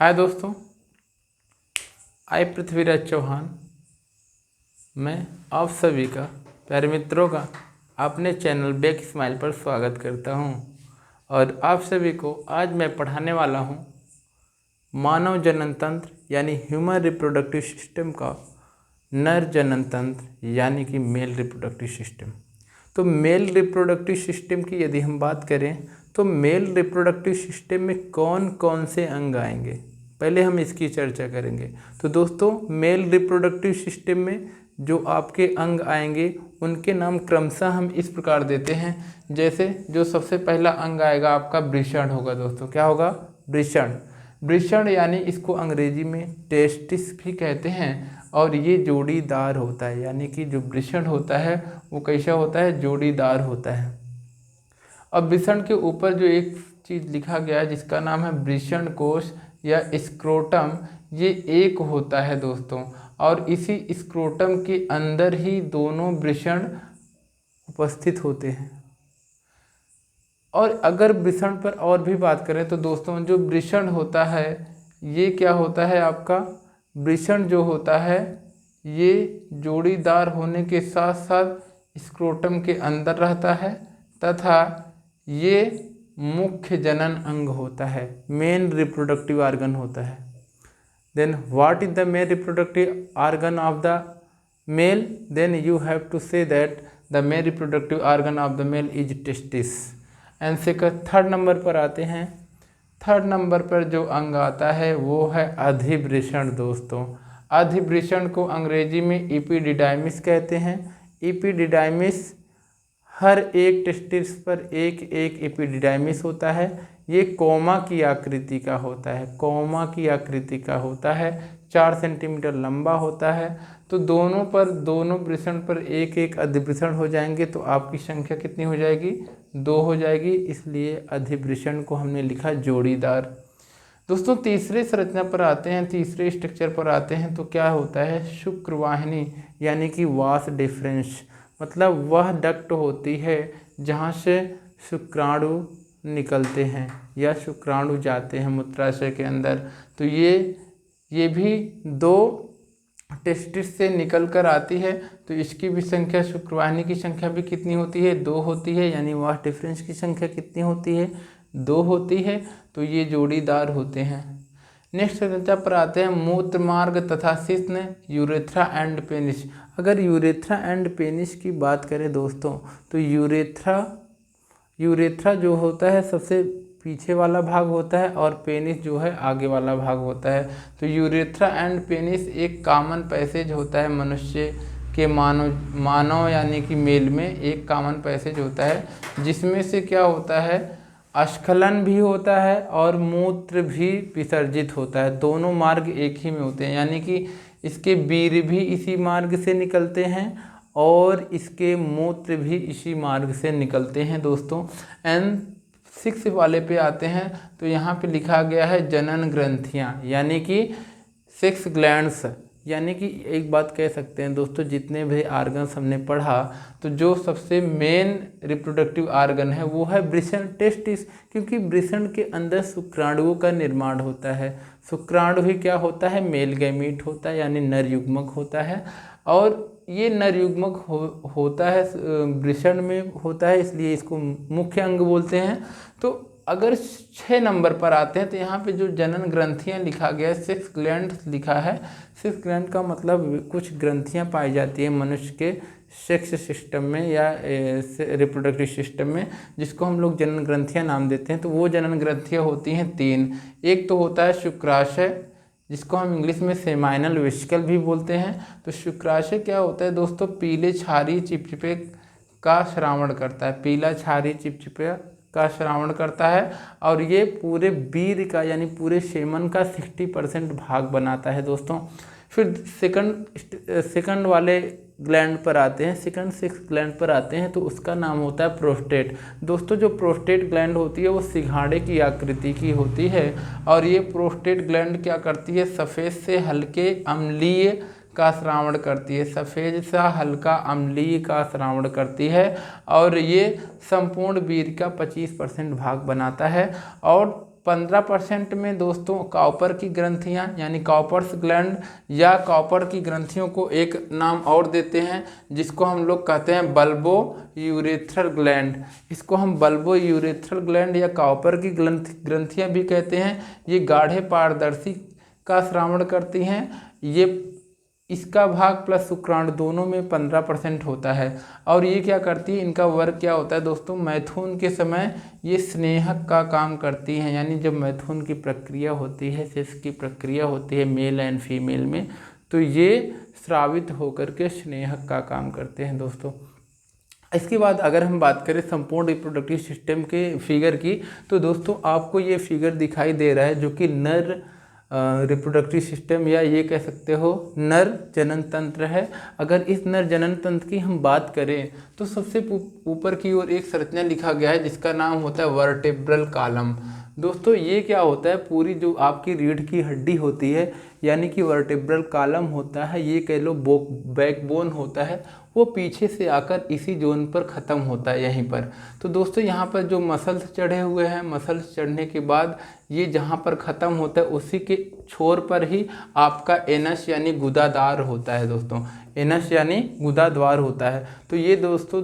हाय दोस्तों, आई पृथ्वीराज चौहान। मैं आप सभी का, प्यारे मित्रों का, अपने चैनल बैक स्माइल पर स्वागत करता हूं। और आप सभी को आज मैं पढ़ाने वाला हूं मानव जनन तंत्र यानी ह्यूमन रिप्रोडक्टिव सिस्टम का नर जनन तंत्र यानी कि मेल रिप्रोडक्टिव सिस्टम। तो मेल रिप्रोडक्टिव सिस्टम की यदि हम बात करें तो मेल रिप्रोडक्टिव सिस्टम में कौन कौन से अंग आएंगे, पहले हम इसकी चर्चा करेंगे। तो दोस्तों, मेल रिप्रोडक्टिव सिस्टम में जो आपके अंग आएंगे उनके नाम क्रमशः हम इस प्रकार देते हैं। जैसे जो सबसे पहला अंग आएगा आपका वृषण होगा। दोस्तों क्या होगा? वृषण। वृषण यानी इसको अंग्रेजी में टेस्टिस भी कहते हैं और ये जोड़ीदार होता है। यानी कि जो वृषण होता है वो कैसा होता है? जोड़ीदार होता है। अब वृषण के ऊपर जो एक चीज़ लिखा गया है जिसका नाम है वृषण कोश या स्क्रोटम, ये एक होता है दोस्तों। और इसी स्क्रोटम के अंदर ही दोनों वृषण उपस्थित होते हैं। और अगर वृषण पर और भी बात करें तो दोस्तों, जो वृषण होता है ये क्या होता है आपका? वृषण जो होता है ये जोड़ीदार होने के साथ साथ स्क्रोटम के अंदर रहता है तथा ये मुख्य जनन अंग होता है, मेन रिप्रोडक्टिव ऑर्गन होता है। Then what is the main reproductive organ of the male? Then you have to say that the main reproductive organ of the male is testis. And second third number पर आते हैं। Third number पर जो अंग आता है वो है अधिवृषण। दोस्तों, अधिवृषण को अंग्रेजी में एपिडिडाइमिस कहते हैं। एपिडिडाइमिस, हर एक टेस्टिस पर एक एक एपिडिडाइमिस होता है। ये कोमा की आकृति का होता है, कोमा की आकृति का होता है, 4 सेंटीमीटर लंबा होता है। तो दोनों पर, दोनों वृषण पर एक एक अधिवृषण हो जाएंगे तो आपकी संख्या कितनी हो जाएगी? 2 हो जाएगी। इसलिए अधिवृषण को हमने लिखा जोड़ीदार। दोस्तों तीसरे संरचना पर आते हैं, तीसरे स्ट्रक्चर पर आते हैं तो क्या होता है? शुक्रवाहिनी यानी कि वास डिफरेंस, मतलब वह डक्ट होती है जहाँ से शुक्राणु निकलते हैं या शुक्राणु जाते हैं मूत्राशय के अंदर। तो ये भी 2 टेस्टिस से निकल कर आती है। तो इसकी भी संख्या, शुक्रवाहिनी की संख्या भी कितनी होती है? 2 होती है। यानी वास डिफरेंस की संख्या कितनी होती है? 2 होती है। तो ये जोड़ीदार होते हैं। नेक्स्ट संरचना पर आते हैं मूत्र मार्ग तथा शिश्न, यूरेथ्रा एंड पेनिस। अगर यूरेथ्रा एंड पेनिस की बात करें दोस्तों तो यूरेथ्रा जो होता है सबसे पीछे वाला भाग होता है और पेनिस जो है आगे वाला भाग होता है। तो यूरेथ्रा एंड पेनिस एक कॉमन पैसेज होता है मनुष्य के, मानव यानी कि मेल में एक कॉमन पैसेज होता है जिसमें से क्या होता है? स्खलन भी होता है और मूत्र भी विसर्जित होता है। दोनों मार्ग एक ही में होते हैं। यानी कि इसके वीर्य भी इसी मार्ग से निकलते हैं और इसके मूत्र भी इसी मार्ग से निकलते हैं दोस्तों। एंड 6 वाले पे आते हैं तो यहाँ पे लिखा गया है जनन ग्रंथियाँ यानी कि 6 ग्लैंड्स। यानी कि एक बात कह सकते हैं दोस्तों, जितने भी आर्गन्स हमने पढ़ा तो जो सबसे मेन रिप्रोडक्टिव आर्गन है वो है वृषण, टेस्टिस। क्योंकि वृषण के अंदर शुक्राणुओं का निर्माण होता है। शुक्राणु ही क्या होता है? मेल गैमीट होता है यानी नर युग्मक होता है। और ये नर युग्मक होता है, वृषण में होता है, इसलिए इसको मुख्य अंग बोलते हैं। तो अगर 6 नंबर पर आते हैं तो यहाँ पे जो जनन ग्रंथियाँ लिखा गया है 6 ग्लैंड लिखा है। 6 ग्लैंड का मतलब कुछ ग्रंथियाँ पाई जाती है मनुष्य के सेक्स सिस्टम में या रिप्रोडक्टिव सिस्टम में, जिसको हम लोग जनन ग्रंथियाँ नाम देते हैं। तो वो जनन ग्रंथियाँ होती हैं 3। एक तो होता है शुक्राशय, जिसको हम इंग्लिश में सेमाइनल वेसिकल भी बोलते हैं। तो शुक्राशय क्या होता है दोस्तों? पीले क्षारीय चिपचिपे का श्रावण करता है, पीला क्षारीय चिपचिपे का श्रावण करता है और ये पूरे वीर्य का यानी पूरे सेमन का 60% भाग बनाता है दोस्तों। फिर सेकंड वाले ग्लैंड पर आते हैं, सेकंड 6 ग्लैंड पर आते हैं तो उसका नाम होता है प्रोस्टेट। दोस्तों जो प्रोस्टेट ग्लैंड होती है वो सिंघाड़े की आकृति की होती है और ये प्रोस्टेट ग्लैंड क्या करती है? सफ़ेद से हल्के अम्लीय का श्रावण करती है, सफ़ेद सा हल्का अम्लीय का श्रावण करती है और ये संपूर्ण वीर्य का 25% भाग बनाता है। और 15% में दोस्तों कॉपर की ग्रंथियां यानी कॉपर्स ग्लैंड या कॉपर की ग्रंथियों को एक नाम और देते हैं जिसको हम लोग कहते हैं बल्बो यूरेथ्रल ग्लैंड। इसको हम बल्बो यूरेथ्रल ग्लैंड या कॉपर की ग्रंथियां भी कहते हैं। ये गाढ़े पारदर्शी का श्रावण करती हैं। ये इसका भाग प्लस शुक्राणु दोनों में 15% होता है। और ये क्या करती है, इनका वर्क क्या होता है दोस्तों, मैथुन के समय ये स्नेहक का काम करती हैं। यानी जब मैथुन की प्रक्रिया होती है, सेक्स की प्रक्रिया होती है मेल एंड फीमेल में, तो ये स्रावित होकर के स्नेहक का काम करते हैं दोस्तों। इसके बाद अगर हम बात करें संपूर्ण रिप्रोडक्टिव सिस्टम के फिगर की, तो दोस्तों आपको ये फिगर दिखाई दे रहा है जो कि नर रिप्रोडक्टिव सिस्टम या ये कह सकते हो नर जनन तंत्र है। अगर इस नर जनन तंत्र की हम बात करें तो सबसे ऊपर की ओर एक संरचना लिखा गया है जिसका नाम होता है वर्टेब्रल कॉलम। दोस्तों ये क्या होता है, पूरी जो आपकी रीढ़ की हड्डी होती है यानी कि वर्टेब्रल कॉलम होता है, ये कह लो बैकबोन होता है, वो पीछे से आकर इसी जोन पर ख़त्म होता है यहीं पर। तो दोस्तों यहाँ पर जो मसल्स चढ़े हुए हैं, मसल्स चढ़ने के बाद ये जहाँ पर ख़त्म होता है उसी के छोर पर ही आपका एनस यानी गुदाद्वार होता है दोस्तों। एनस यानी गुदाद्वार होता है। तो ये दोस्तों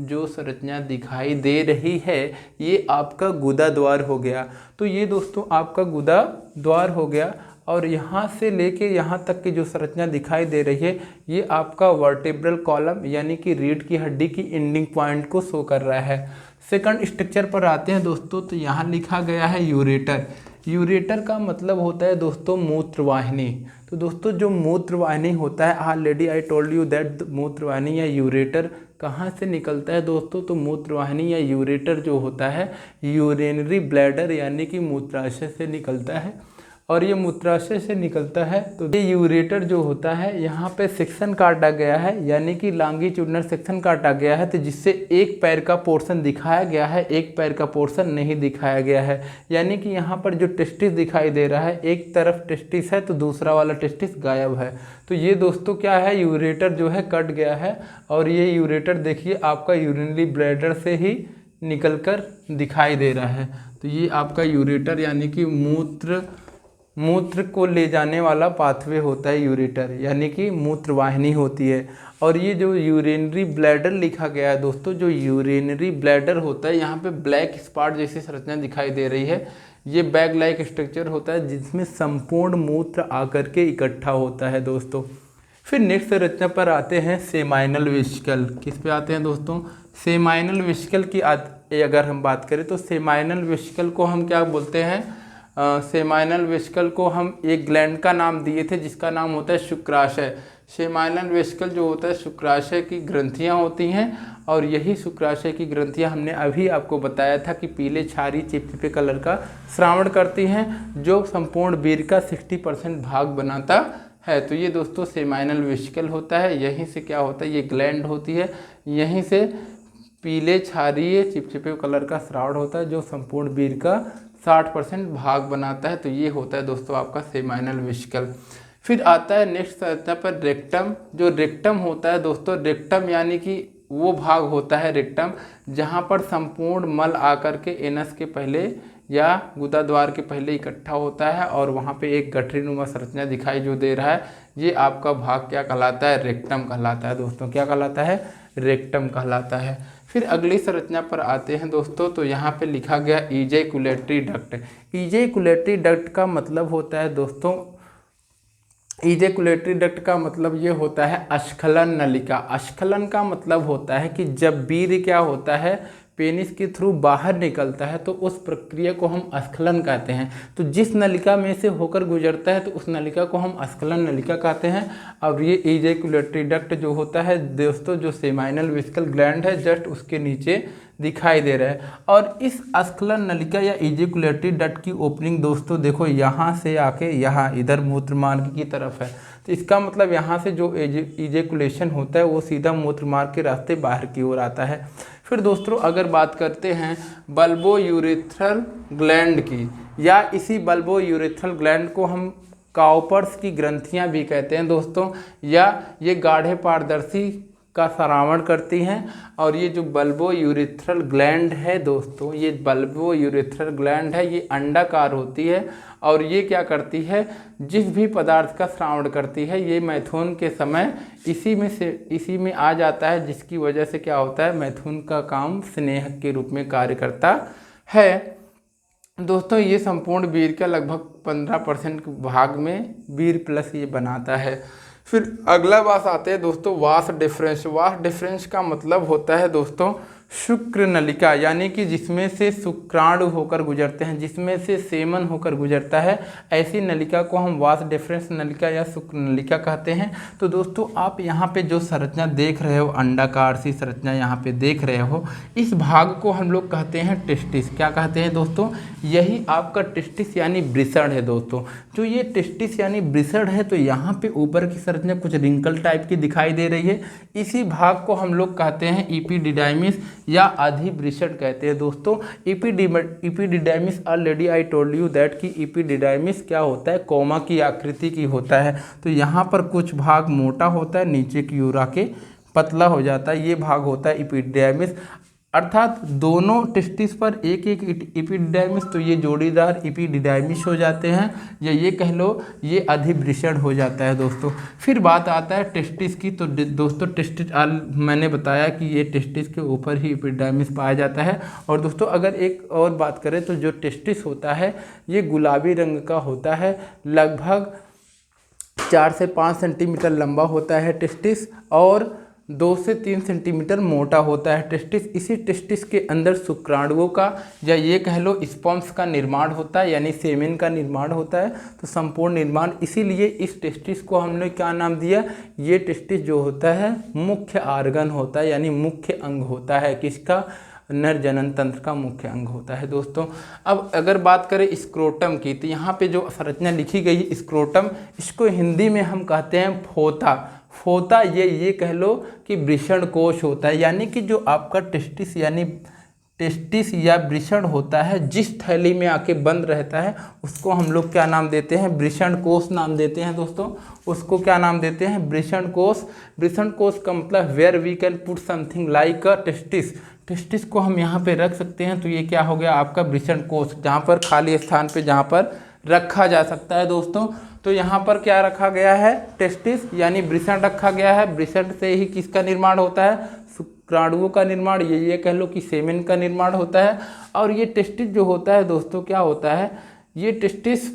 जो संरचना दिखाई दे रही है ये आपका गुदाद्वार हो गया। तो ये दोस्तों आपका गुदाद्वार हो गया और यहाँ से लेके यहाँ तक की जो संरचना दिखाई दे रही है ये आपका वर्टेब्रल कॉलम यानी कि रीढ़ की हड्डी की एंडिंग पॉइंट को शो कर रहा है। सेकंड स्ट्रक्चर पर आते हैं दोस्तों, तो यहाँ लिखा गया है यूरेटर। यूरेटर का मतलब होता है दोस्तों मूत्रवाहिनी। तो दोस्तों जो मूत्रवाहिनी होता है, already I told you that मूत्रवाहिनी या यूरेटर कहाँ से निकलता है दोस्तों, तो मूत्रवाहिनी या यूरेटर जो होता है यूरिनरी ब्लैडर यानी कि मूत्राशय से निकलता है। और ये मूत्राशय से निकलता है। तो ये यूरेटर जो होता है यहाँ पे सेक्शन काटा गया है यानी कि लॉन्गिट्यूडिनल सेक्शन काटा गया है, तो जिससे एक पैर का पोर्शन दिखाया गया है, एक पैर का पोर्शन नहीं दिखाया गया है। यानी कि यहाँ पर जो टेस्टिस दिखाई दे रहा है, एक तरफ टेस्टिस है तो दूसरा वाला टेस्टिस गायब है। तो ये दोस्तों क्या है, यूरेटर जो है कट गया है। और ये यूरेटर देखिए आपका यूरिनरी ब्लैडर से ही निकल कर दिखाई दे रहा है। तो ये आपका यूरेटर यानी कि मूत्र को ले जाने वाला पाथवे होता है यूरेटर, यानी कि मूत्रवाहिनी होती है। और ये जो यूरिनरी ब्लैडर लिखा गया है दोस्तों, जो यूरिनरी ब्लैडर होता है यहाँ पे ब्लैक स्पॉट जैसी संरचना दिखाई दे रही है। ये बैग लाइक स्ट्रक्चर होता है जिसमें संपूर्ण मूत्र आकर के इकट्ठा होता है दोस्तों। फिर नेक्स्ट संरचना पर आते हैं सेमाइनल वेसिकल। किस पे आते हैं दोस्तों, सेमाइनल वेसिकल की अगर हम बात करें तो सेमाइनल वेसिकल को हम क्या बोलते हैं, सेमाइनल वेसिकल को हम एक ग्लैंड का नाम दिए थे जिसका नाम होता है शुक्राशय। सेमाइनल वेसिकल जो होता है शुक्राशय की ग्रंथियां होती हैं और यही शुक्राशय की ग्रंथियां हमने अभी आपको बताया था कि पीले छारी चिपचिपे कलर का श्रावण करती हैं जो संपूर्ण वीर्य का 60% भाग बनाता है। तो ये दोस्तों सेमाइनल वेसिकल होता है। यहीं से क्या होता है, ये ग्लैंड होती है, यहीं से पीले छारीय चिपचिपे कलर का श्रावण होता है जो संपूर्ण वीर्य का 60% भाग बनाता है। तो ये होता है दोस्तों आपका सेमाइनल वेसिकल। फिर आता है नेक्स्ट संरचना पर रेक्टम। जो रेक्टम होता है दोस्तों, रेक्टम यानी कि वो भाग होता है रेक्टम जहाँ पर संपूर्ण मल आकर के एनस के पहले या गुदाद्वार के पहले इकट्ठा होता है और वहाँ पे एक गठरीनुमा संरचना दिखाई जो दे रहा है, ये आपका भाग क्या कहलाता है, रेक्टम कहलाता है दोस्तों। क्या कहलाता है, रेक्टम कहलाता है। फिर अगली संरचना पर आते हैं दोस्तों, तो यहाँ पे लिखा गया इजैकुलेटरी डक्ट। इजैकुलेटरी डक्ट का मतलब होता है दोस्तों, इजैकुलेटरी डक्ट का मतलब ये होता है अस्खलन नलिका। अस्खलन का मतलब होता है कि जब वीर्य क्या होता है पेनिस के थ्रू बाहर निकलता है तो उस प्रक्रिया को हम अस्खलन कहते हैं। तो जिस नलिका में से होकर गुजरता है तो उस नलिका को हम अस्खलन नलिका कहते हैं। अब ये इजैकुलेटरी डक्ट जो होता है दोस्तों, जो सेमाइनल वेसिकल ग्लैंड है जस्ट उसके नीचे दिखाई दे रहा है। और इस अस्खलन नलिका या इजैकुलेटरी डक्ट की ओपनिंग दोस्तों देखो यहाँ से आके यहाँ इधर मूत्र मार्ग की तरफ है। तो इसका मतलब यहाँ से जो इजैकुलेशन होता है वो सीधा मूत्र मार्ग के रास्ते बाहर की ओर आता है। फिर दोस्तों अगर बात करते हैं बल्बो यूरेथ्रल ग्लैंड की, या इसी बल्बो यूरेथ्रल ग्लैंड को हम कॉपर्स की ग्रंथियां भी कहते हैं दोस्तों, या ये गाढ़े पारदर्शी का स्रावण करती हैं। और ये जो बल्बो यूरेथ्रल ग्लैंड है दोस्तों, ये बल्बो यूरेथ्रल ग्लैंड है, ये अंडाकार होती है और ये क्या करती है, जिस भी पदार्थ का स्रावण करती है ये मैथुन के समय इसी में आ जाता है, जिसकी वजह से क्या होता है, मैथुन का काम स्नेह के रूप में कार्य करता है। दोस्तों ये संपूर्ण वीर्य का लगभग 15% भाग में वीर्य प्लस ये बनाता है। फिर अगला बात आते हैं दोस्तों वास डिफरेंस। वास डिफरेंस का मतलब होता है दोस्तों शुक्र नलिका, यानी कि जिसमें से शुक्राणु होकर गुजरते हैं, जिसमें से सेमन होकर गुजरता है, ऐसी नलिका को हम वास डिफरेंस नलिका या शुक्र नलिका कहते हैं। तो दोस्तों आप यहाँ पे जो संरचना देख रहे हो, अंडाकार सी संरचना यहाँ पे देख रहे हो, इस भाग को हम लोग कहते हैं टेस्टिस। क्या कहते हैं दोस्तों, यही आपका टेस्टिस यानी वृषण है दोस्तों। जो ये टेस्टिस यानी वृषण है, तो यहाँ पे ऊपर की संरचना कुछ रिंकल टाइप की दिखाई दे रही है, इसी भाग को हम लोग कहते हैं इपिडिडाइमिस या अधिवृषण कहते हैं दोस्तों। Epididymis already I told you that कि इपिडिडाइमिस क्या होता है, कोमा की आकृति की होता है। तो यहाँ पर कुछ भाग मोटा होता है, नीचे की ओर आके पतला हो जाता है, ये भाग होता है इपिडिडाइमिस। अर्थात दोनों टेस्टिस पर एक एक इपिडिडाइमिस, तो ये जोड़ीदार इपिडिडाइमिस हो जाते हैं, या ये कह लो ये अधिवृषण हो जाता है दोस्तों। फिर बात आता है टेस्टिस की। तो दोस्तों टेस्टिस मैंने बताया कि ये टेस्टिस के ऊपर ही इपिडिडाइमिस पाया जाता है। और दोस्तों अगर एक और बात करें तो जो टेस्टिस होता है ये गुलाबी रंग का होता है, लगभग 4 से 5 सेंटीमीटर लंबा होता है टेस्टिस, और 2 से 3 सेंटीमीटर मोटा होता है टेस्टिस। इसी टेस्टिस के अंदर शुक्राणुओं का या ये कह लो स्पर्म्स का निर्माण होता है, यानी सेमेन का निर्माण होता है। तो संपूर्ण निर्माण, इसीलिए इस टेस्टिस को हमने क्या नाम दिया, ये टेस्टिस जो होता है मुख्य आर्गन होता है, यानी मुख्य अंग होता है, किसका, नर जनन तंत्र का मुख्य अंग होता है दोस्तों। अब अगर बात करें स्क्रोटम की, तो यहाँ पे जो संरचना लिखी गई है स्क्रोटम, इसको हिंदी में हम कहते हैं फोता। फोता ये कह लो कि वृषण कोश होता है, यानी कि जो आपका टेस्टिस यानी टेस्टिस या वृषण होता है, जिस थैली में आके बंद रहता है उसको हम लोग क्या नाम देते हैं, वृषण कोश नाम देते हैं दोस्तों। उसको क्या नाम देते हैं, वृषण कोश। वृषण कोश का मतलब where we can put something like a testis. Testis को हम यहाँ पे रख सकते हैं, तो ये क्या हो गया आपका वृषण कोश, जहाँ पर खाली स्थान पे जहाँ पर रखा जा सकता है दोस्तों। तो यहाँ पर क्या रखा गया है, टेस्टिस यानी वृषण रखा गया है। वृषण से ही किसका निर्माण होता है, शुक्राणुओं का निर्माण, ये कह लो कि सेमेन का निर्माण होता है। और ये टेस्टिस जो होता है दोस्तों क्या होता है, ये टेस्टिस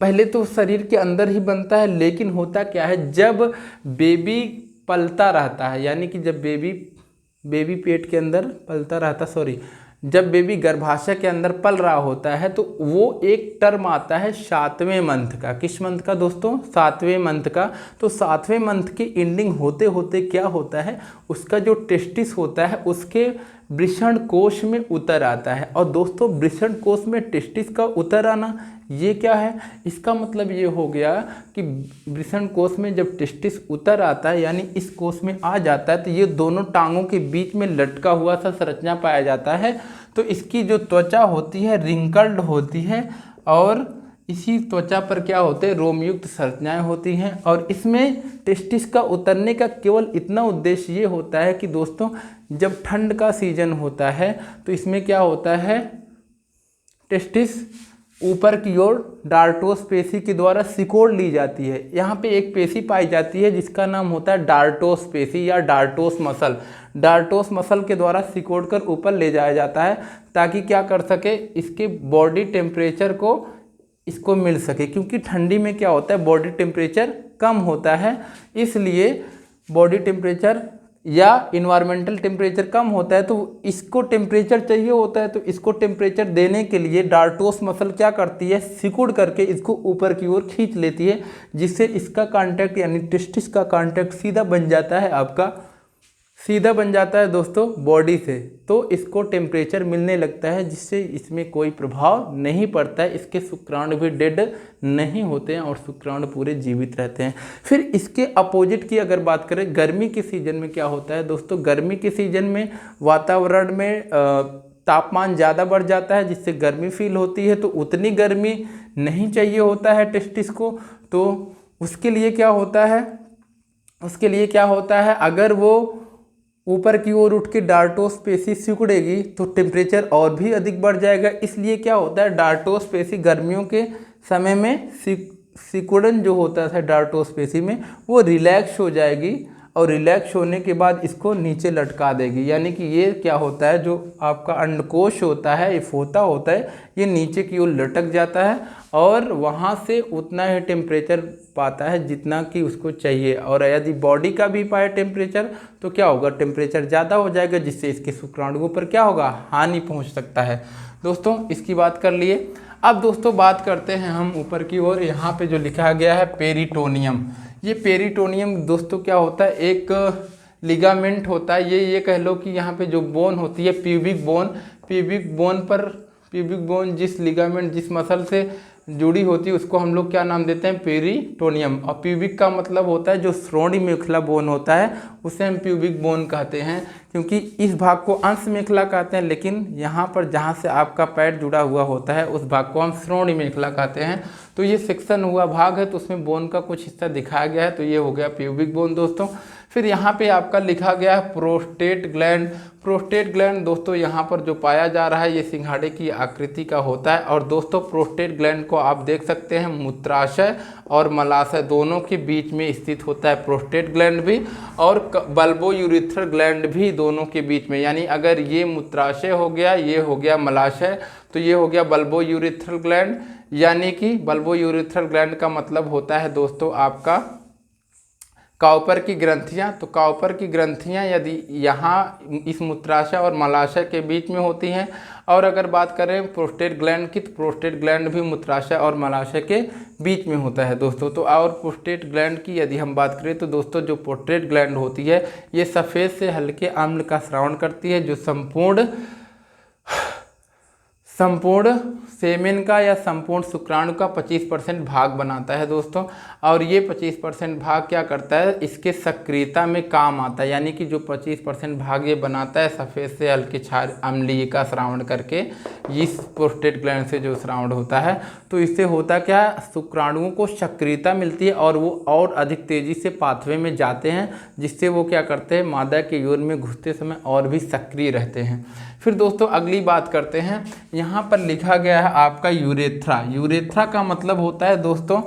पहले तो शरीर के अंदर ही बनता है, लेकिन होता क्या है जब बेबी पलता रहता है, यानी कि जब बेबी पेट के अंदर पलता रहता, जब बेबी गर्भाशय के अंदर पल रहा होता है, तो वो एक टर्म आता है 7वें मंथ का। किस मंथ का दोस्तों, 7वें मंथ का। तो 7वें मंथ की एंडिंग होते होते क्या होता है, उसका जो टेस्टिस होता है उसके वृषण कोश में उतर आता है। और दोस्तों वृषण कोश में टेस्टिस का उतर आना ये क्या है, इसका मतलब ये हो गया कि वृषण कोश में जब टेस्टिस उतर आता है, यानी इस कोश में आ जाता है, तो ये दोनों टांगों के बीच में लटका हुआ सा संरचना पाया जाता है। तो इसकी जो त्वचा होती है रिंकल्ड होती है, और इसी त्वचा पर क्या होते हैं, रोमयुक्त संरचनाएं होती हैं। और इसमें टेस्टिस का उतरने का केवल इतना उद्देश्य ये होता है कि दोस्तों जब ठंड का सीजन होता है तो इसमें क्या होता है, टेस्टिस ऊपर की ओर डार्टोस पेशी के द्वारा सिकोड़ ली जाती है। यहाँ पे एक पेशी पाई जाती है जिसका नाम होता है डार्टोस पेशी या डार्टोस मसल। डार्टोस मसल के द्वारा सिकोड़ कर ऊपर ले जाया जाता है, ताकि क्या कर सके, इसके बॉडी टेम्परेचर को इसको मिल सके, क्योंकि ठंडी में क्या होता है बॉडी टेम्परेचर कम होता है, इसलिए बॉडी टेम्परेचर या इन्वायरमेंटल टेम्परेचर कम होता है, तो इसको टेम्परेचर चाहिए होता है। तो इसको टेम्परेचर देने के लिए डार्टोस मसल क्या करती है, सिकुड़ करके इसको ऊपर की ओर खींच लेती है, जिससे इसका कांटेक्ट यानी टेस्टिस का कांटेक्ट सीधा बन जाता है, आपका सीधा बन जाता है दोस्तों बॉडी से। तो इसको टेम्परेचर मिलने लगता है, जिससे इसमें कोई प्रभाव नहीं पड़ता है, इसके शुक्राणु भी डेड नहीं होते हैं और शुक्राणु पूरे जीवित रहते हैं। फिर इसके अपोजिट की अगर बात करें, गर्मी के सीजन में क्या होता है दोस्तों, गर्मी के सीजन में वातावरण में तापमान ज़्यादा बढ़ जाता है, जिससे गर्मी फील होती है, तो उतनी गर्मी नहीं चाहिए होता है टेस्टिस को। तो उसके लिए क्या होता है, उसके लिए क्या होता है, अगर वो ऊपर की ओर उठ के डार्टोस पेशी सिकुड़ेगी तो टेम्परेचर और भी अधिक बढ़ जाएगा। इसलिए क्या होता है, डार्टोस पेशी गर्मियों के समय में सिकुड़न जो होता है डार्टोस पेशी में वो रिलैक्स हो जाएगी और रिलैक्स होने के बाद इसको नीचे लटका देगी। यानी कि ये क्या होता है, जो आपका अंडकोश होता है, ये फोता होता है, ये नीचे की ओर लटक जाता है और वहाँ से उतना ही टेम्परेचर पाता है जितना कि उसको चाहिए। और यदि बॉडी का भी पाए टेम्परेचर तो क्या होगा, टेम्परेचर ज़्यादा हो जाएगा, जिससे इसके शुक्राणुओं पर क्या होगा, हानि पहुँच सकता है। दोस्तों इसकी बात कर लिए। अब दोस्तों बात करते हैं हम ऊपर की ओर। यहाँ पे जो लिखा गया है पेरिटोनियम, ये पेरिटोनियम दोस्तों क्या होता है, एक लिगामेंट होता है। ये कह लो कि यहाँ पे जो बोन होती है प्यूबिक बोन जिस लिगामेंट जिस मसल से जुड़ी होती है उसको हम लोग क्या नाम देते हैं, पेरिटोनियम। और प्यूबिक का मतलब होता है जो श्रोणि मेखला बोन होता है उसे हम प्यूबिक बोन कहते हैं, क्योंकि इस भाग को अंश मेखला कहते हैं, लेकिन यहाँ पर जहाँ से आपका पैर जुड़ा हुआ होता है उस भाग को हम श्रोणि मेखला कहते हैं। तो ये सेक्शन हुआ भाग है, तो उसमें बोन का कुछ हिस्सा दिखाया गया है, तो ये हो गया प्यूबिक बोन दोस्तों। फिर यहाँ पे आपका लिखा गया है प्रोस्टेट ग्लैंड। प्रोस्टेट ग्लैंड दोस्तों यहाँ पर जो पाया जा रहा है ये सिंघाड़े की आकृति का होता है। और दोस्तों प्रोस्टेट ग्लैंड को आप देख सकते हैं मूत्राशय और मलाशय दोनों के बीच में स्थित होता है प्रोस्टेट ग्लैंड भी, और बल्बो यूरिथ्रल ग्लैंड भी दोनों के बीच में। यानी अगर ये मूत्राशय हो गया, ये हो गया मलाशय, तो ये हो गया बल्बो यूरिथ्रल ग्लैंड। यानी कि बल्बो यूरिथ्रल ग्लैंड का मतलब होता है दोस्तों आपका काउपर की ग्रंथियाँ। तो काउपर की ग्रंथियाँ यदि यहाँ इस मूत्राशय और मलाशय के बीच में होती हैं, और अगर बात करें प्रोस्टेट ग्लैंड की तो प्रोस्टेट ग्लैंड भी मूत्राशय और मलाशय के बीच में होता है दोस्तों। तो और प्रोस्टेट ग्लैंड की यदि हम बात करें तो दोस्तों जो प्रोस्टेट ग्लैंड होती है ये सफ़ेद से हल्के अम्ल का स्रावन करती है, जो संपूर्ण सेमेन का या संपूर्ण शुक्राणु का 25% भाग बनाता है दोस्तों। और ये 25% भाग क्या करता है, इसके सक्रियता में काम आता है। यानी कि जो 25% भाग ये बनाता है सफ़ेद से हल्के क्षार अम्लीय का स्रावन करके, इस प्रोस्टेट ग्लैंड से जो स्रावन होता है, तो इससे होता क्या, शुक्राणुओं को सक्रियता मिलती है और वो और अधिक तेज़ी से पाथवे में जाते हैं, जिससे वो क्या करते हैं, मादा के यौन में घुसते समय और भी सक्रिय रहते हैं। फिर दोस्तों अगली बात करते हैं, यहाँ पर लिखा गया है आपका यूरेथ्रा। यूरेथ्रा का मतलब होता है दोस्तों,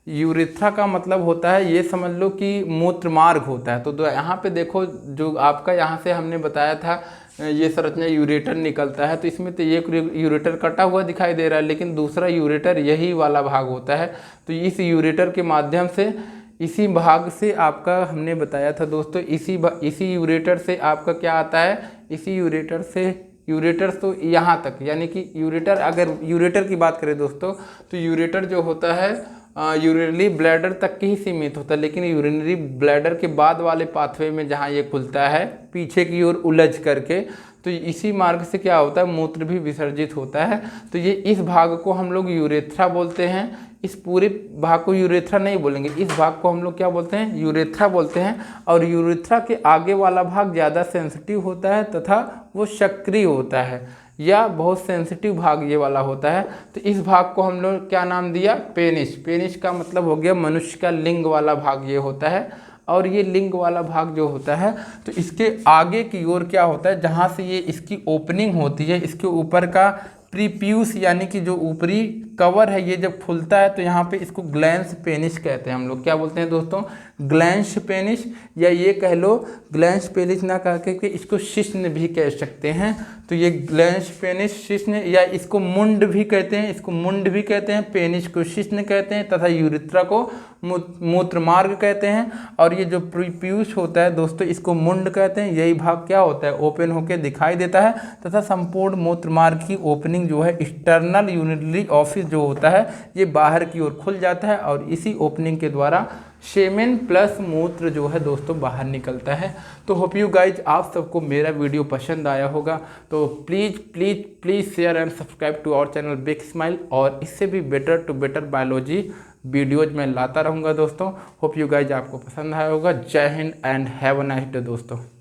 यूरेथ्रा का मतलब होता है, ये समझ लो कि मूत्र मार्ग होता है। तो यहाँ पे देखो जो आपका यहाँ से हमने बताया था ये संरचना यूरेटर निकलता है, तो इसमें तो एक यूरेटर कटा हुआ दिखाई दे रहा है, लेकिन दूसरा यूरेटर यही वाला भाग होता है। तो इस यूरेटर के माध्यम से, इसी भाग से आपका हमने बताया था दोस्तों, इसी यूरेटर से आपका क्या आता है, इसी यूरेटर से यूरेटर तो यहाँ तक, यानी कि यूरेटर, अगर यूरेटर की बात करें दोस्तों तो यूरेटर जो होता है यूरिनरी ब्लैडर तक ही सीमित होता है, लेकिन यूरिनरी ब्लैडर के बाद वाले पाथवे में जहाँ ये खुलता है पीछे की ओर उलझ करके, तो इसी मार्ग से क्या होता है, मूत्र भी विसर्जित होता है। तो ये इस भाग को हम लोग यूरेथ्रा बोलते हैं। इस पूरे भाग को यूरेथ्रा नहीं बोलेंगे, इस भाग को हम लोग क्या बोलते हैं, यूरेथ्रा बोलते हैं। और यूरेथ्रा के आगे वाला भाग ज़्यादा सेंसिटिव होता है तथा वो सक्रिय होता है, या बहुत सेंसिटिव भाग ये वाला होता है। तो इस भाग को हम लोग क्या नाम दिया, पेनिस। पेनिस का मतलब हो गया मनुष्य का लिंग वाला भाग ये होता है। और ये लिंग वाला भाग जो होता है तो इसके आगे की ओर क्या होता है, जहाँ से ये इसकी ओपनिंग होती है, इसके ऊपर का प्रीप्यूस यानी कि जो ऊपरी कवर है ये जब खुलता है तो यहाँ पे इसको ग्लैंस पेनिस कहते हैं। हम लोग क्या बोलते हैं दोस्तों, ग्लैंस पेनिस, या ये कह लो ग्लैंस पेनिस ना कह के इसको शिश्न भी कह सकते हैं। तो ये ग्लैंस पेनिस शिश्न, या इसको मुंड भी कहते हैं, इसको मुंड भी कहते हैं, पेनिस को शिश्न कहते हैं, तथा यूरिथ्रा को मूत्र मार्ग कहते हैं। और ये जो प्रीप्यूस होता है दोस्तों इसको मुंड कहते हैं। यही भाग क्या होता है, ओपन होकर दिखाई देता है, तथा संपूर्ण मूत्र मार्ग की ओपनिंग जो है एक्सटर्नल यूरिनरी ऑफिस जो होता है ये बाहर की ओर खुल जाता है, और इसी ओपनिंग के द्वारा सेमेन प्लस मूत्र जो है दोस्तों बाहर निकलता है। तो होप यू गाइज आप सबको मेरा वीडियो पसंद आया होगा, तो please please please share and subscribe to our channel big smile. और इससे भी better to better biology videos मैं लाता रहूँगा दोस्तों। होप यू गाइज आपको पसंद आया होगा। जय Hind and have a nice day दोस्तों।